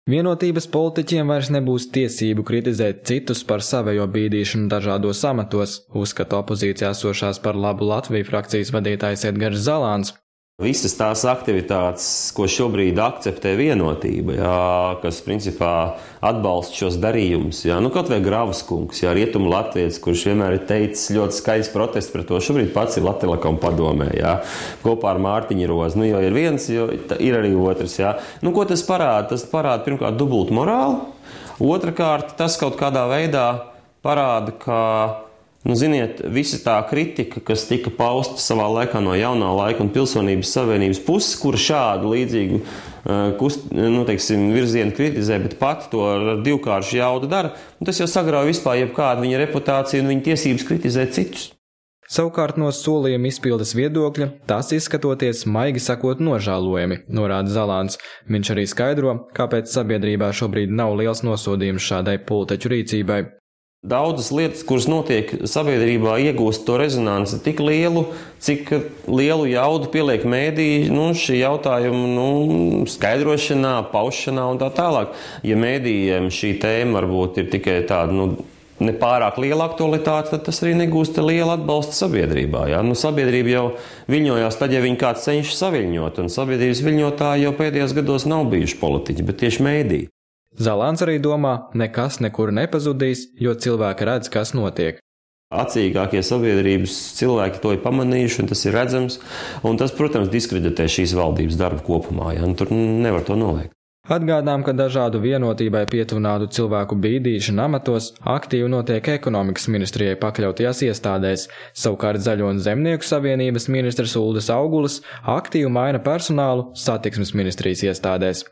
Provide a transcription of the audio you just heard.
Vienotības politiķiem vairs nebūs tiesību kritizēt citus par savējo bīdīšanu dažādos amatos, uzskata opozīcijā esošās Par labu Latviju frakcijas vadītājs Edgars Zalāns. Visas tās aktivitātes, ko šobrīd akceptē Vienotība, kas principā atbalsta šos darījumus, kaut vai Gravas kungs, rietumu latvietis, kurš vienmēr ir teicis ļoti skaļs protests pret to, šobrīd pats ir Latelekom padomē, kopā ar Mārtiņu Rozi. Jo ir viens, jo ir arī otrs. Ko tas parāda? Tas parāda pirmkārt dubultu morāli, otrakārt tas kaut kādā veidā parāda, ka ziniet, visa tā kritika, kas tika pausta savā laikā no Jaunā laika un Pilsonības savienības puses, kura šādu līdzīgu virzienu kritizē, bet pati to ar divkāršu jaudu dara, tas jau sagrauj vispār jebkādu viņa reputāciju un viņa tiesības kritizēt citus. Savukārt no solījuma izpildes viedokļa tas izskatoties, maigi sakot, nožēlojami, norāda Zalāns. Viņš arī skaidro, kāpēc sabiedrībā šobrīd nav liels nosodījums šādai politiķu rīcībai. Daudzas lietas, kuras notiek sabiedrībā, iegūst to rezonanci tik lielu, cik lielu jaudu pieliek mēdīji šī jautājuma skaidrošanā, paušanā un tā tālāk. Ja mēdījiem šī tēma varbūt ir tikai tāda nepārāk liela aktualitāte, tad tas arī negūst lielu atbalstu sabiedrībā. Sabiedrība jau viļņojās tad, ja viņi kāds cenšas saviļņot, un sabiedrības viļņotāji jau pēdējos gados nav bijuši politiķi, bet tieši mēdīji. Zalāns arī domā, nekas nekur nepazudīs, jo cilvēki redz, kas notiek. Acīgākie sabiedrības cilvēki to ir pamanījuši, un tas ir redzams, un tas, protams, diskreditē šīs valdības darbu kopumā, tur nevar to noliegt. Atgādām, ka dažādu Vienotībai pietuvinātu cilvēku bīdīšana amatos aktīvi notiek ekonomikas ministrijai pakļautajās iestādēs, savukārt Zaļo un Zemnieku savienības ministrs Uldis Augulis aktīvi maina personālu satiksmes ministrijas iestādēs.